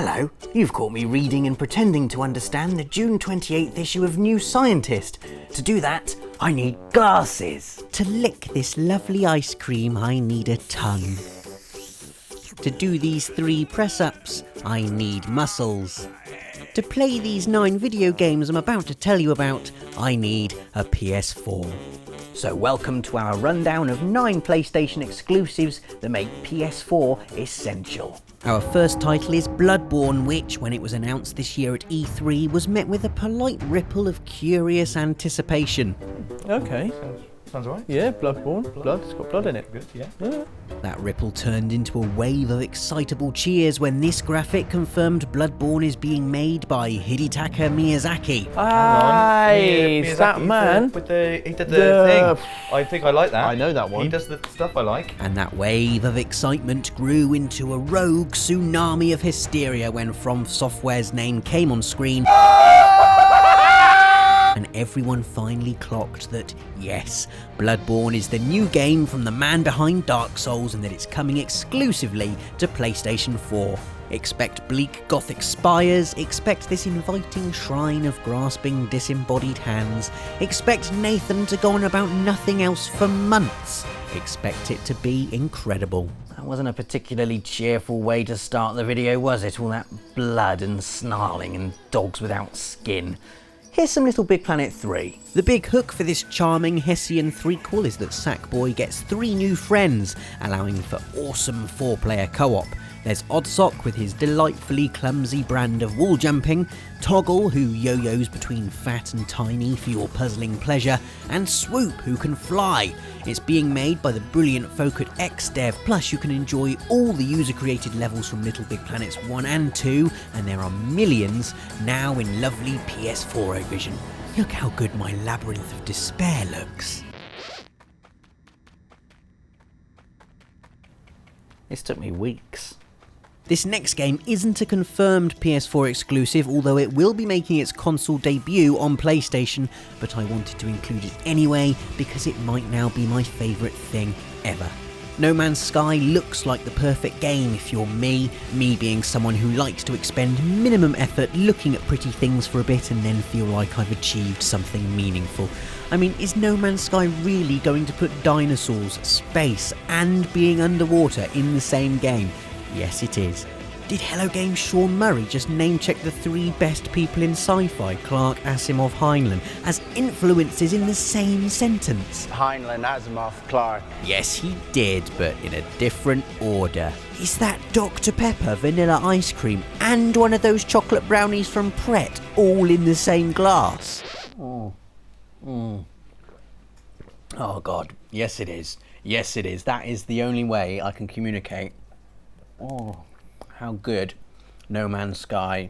Hello, you've caught me reading and pretending to understand the June 28th issue of New Scientist. To do that, I need glasses. To lick this lovely ice cream, I need a tongue. To do these 3 press-ups, I need muscles. To play these 9 video games I'm about to tell you about, I need a PS4. So welcome to our rundown of 9 PlayStation exclusives that make PS4 essential. Our first title is Bloodborne, which, when it was announced this year at E3, was met with a polite ripple of curious anticipation. Okay. Sounds right. Yeah, Bloodborne. Blood. It's got blood in it. Good, yeah. That ripple turned into a wave of excitable cheers when this graphic confirmed Bloodborne is being made by Hidetaka Miyazaki. Aye, it's that man. He did the thing. I think I like that. I know that one. He does the stuff I like. And that wave of excitement grew into a rogue tsunami of hysteria when From Software's name came on screen. And everyone finally clocked that, yes, Bloodborne is the new game from the man behind Dark Souls and that it's coming exclusively to PlayStation 4. Expect bleak gothic spires, expect this inviting shrine of grasping disembodied hands, expect Nathan to go on about nothing else for months, expect it to be incredible. That wasn't a particularly cheerful way to start the video, was it? All that blood and snarling and dogs without skin. Here's some LittleBigPlanet 3. The big hook for this charming Hessian threequel is that Sackboy gets 3 new friends, allowing for awesome 4-player co-op. There's Oddsock with his delightfully clumsy brand of wall jumping, Toggle who yo-yos between fat and tiny for your puzzling pleasure, and Swoop who can fly. It's being made by the brilliant folk at XDev, plus you can enjoy all the user-created levels from LittleBigPlanets 1 and 2, and there are millions now in lovely PS4 vision. Look how good my Labyrinth of Despair looks. This took me weeks. This next game isn't a confirmed PS4 exclusive, although it will be making its console debut on PlayStation, but I wanted to include it anyway because it might now be my favourite thing ever. No Man's Sky looks like the perfect game if you're me being someone who likes to expend minimum effort looking at pretty things for a bit and then feel like I've achieved something meaningful. I mean, is No Man's Sky really going to put dinosaurs, space and being underwater in the same game? Yes, it is. Did Hello Games' Sean Murray just name-check the 3 best people in sci-fi, Clark, Asimov, Heinlein, as influences in the same sentence? Heinlein, Asimov, Clark. Yes, he did, but in a different order. Is that Dr. Pepper vanilla ice cream and one of those chocolate brownies from Pret all in the same glass? Oh God, yes it is. Yes it is. That is the only way I can communicate. Oh, how good No Man's Sky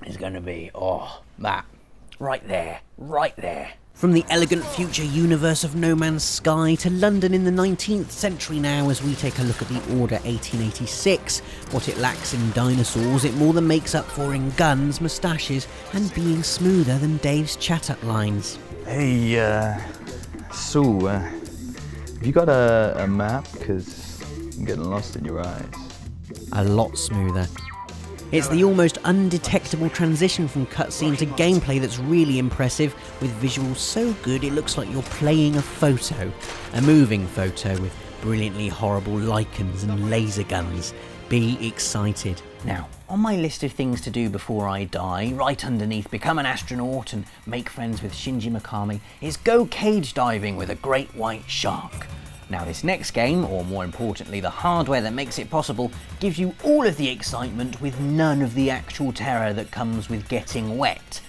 is going to be. Oh, that. Right there. Right there. From the elegant future universe of No Man's Sky to London in the 19th century now, as we take a look at the Order 1886, what it lacks in dinosaurs it more than makes up for in guns, moustaches and being smoother than Dave's chat-up lines. Hey, Sue, have you got a map? Because I'm getting lost in your eyes. A lot smoother. It's the almost undetectable transition from cutscene to gameplay that's really impressive, with visuals so good it looks like you're playing a photo. A moving photo with brilliantly horrible lichens and laser guns. Be excited. Now, on my list of things to do before I die, right underneath become an astronaut and make friends with Shinji Mikami, is go cage diving with a great white shark. Now this next game, or more importantly the hardware that makes it possible, gives you all of the excitement with none of the actual terror that comes with getting wet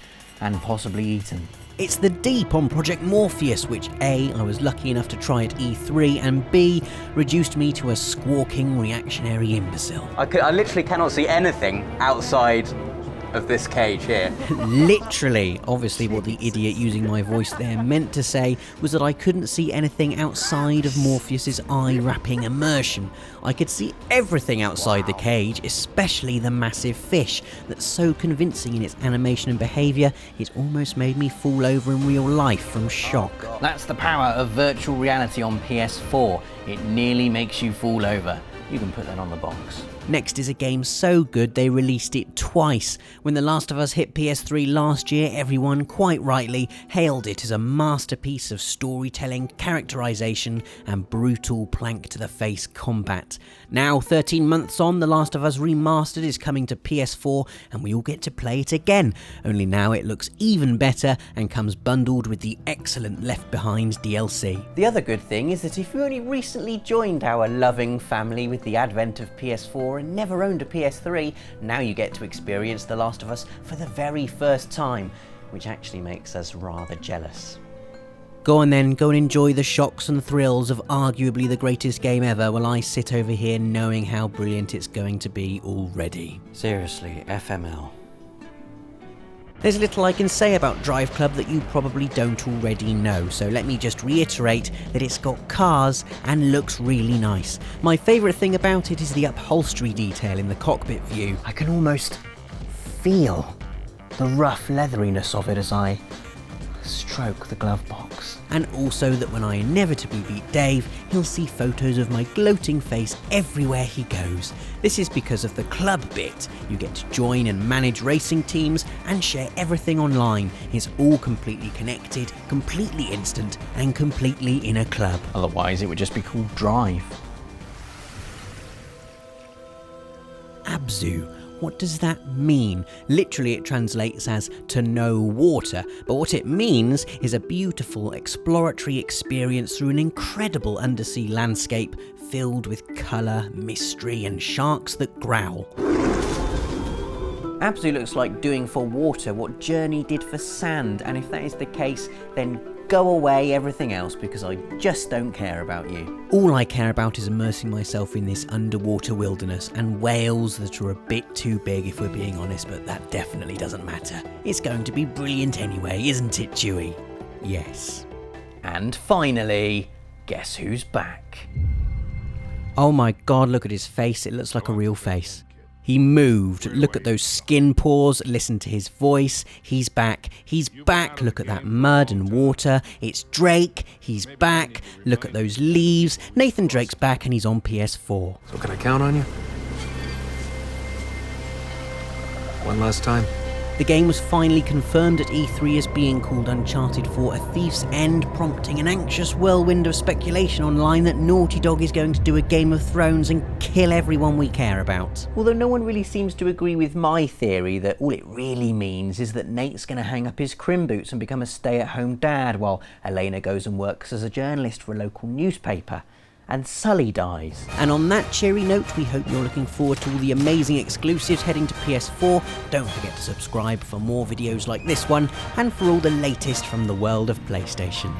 and possibly eaten. It's the Dop on Project Morpheus, which A, I was lucky enough to try at E3, and B, reduced me to a squawking reactionary imbecile. I literally cannot see anything outside of this cage here. Literally. Obviously what the idiot using my voice there meant to say was that I couldn't see anything outside of Morpheus's eye-wrapping immersion. I could see everything outside the cage, especially the massive fish, that's so convincing in its animation and behaviour, it almost made me fall over in real life from shock. That's the power of virtual reality on PS4. It nearly makes you fall over. You can put that on the box. Next is a game so good they released it twice. When The Last of Us hit PS3 last year, everyone, quite rightly, hailed it as a masterpiece of storytelling, characterization, and brutal plank-to-the-face combat. Now, 13 months on, The Last of Us Remastered is coming to PS4, and we all get to play it again, only now it looks even better and comes bundled with the excellent Left Behind DLC. The other good thing is that if you only recently joined our loving family with the advent of PS4 and never owned a PS3, now you get to experience The Last of Us for the very first time, which actually makes us rather jealous. Go on then, go and enjoy the shocks and thrills of arguably the greatest game ever while I sit over here knowing how brilliant it's going to be already. Seriously, FML. There's little I can say about Driveclub that you probably don't already know, so let me just reiterate that it's got cars and looks really nice. My favourite thing about it is the upholstery detail in the cockpit view. I can almost feel the rough leatheriness of it as I stroke the glove box. And also that when I inevitably beat Dave, he'll see photos of my gloating face everywhere he goes. This is because of the club bit. You get to join and manage racing teams and share everything online. It's all completely connected, completely instant, and completely in a club. Otherwise it would just be called Drive. Abzu. What does that mean? Literally it translates as to know water, but what it means is a beautiful exploratory experience through an incredible undersea landscape filled with colour, mystery and sharks that growl. Abzu looks like doing for water what Journey did for sand, and if that is the case, then go away everything else because I just don't care about you. All I care about is immersing myself in this underwater wilderness and whales that are a bit too big if we're being honest, but that definitely doesn't matter. It's going to be brilliant anyway, isn't it, Chewie? Yes. And finally, guess who's back? Oh my god, look at his face, it looks like a real face. He moved, look at those skin pores, listen to his voice, he's back, look at that mud and water, it's Drake, he's back, look at those leaves, Nathan Drake's back and he's on PS4. So can I count on you? One last time. The game was finally confirmed at E3 as being called Uncharted 4 A Thief's End, prompting an anxious whirlwind of speculation online that Naughty Dog is going to do a Game of Thrones and kill everyone we care about. Although no one really seems to agree with my theory that all it really means is that Nate's going to hang up his crim boots and become a stay-at-home dad while Elena goes and works as a journalist for a local newspaper. And Sully dies. And on that cheery note, we hope you're looking forward to all the amazing exclusives heading to PS4. Don't forget to subscribe for more videos like this one, and for all the latest from the world of PlayStation.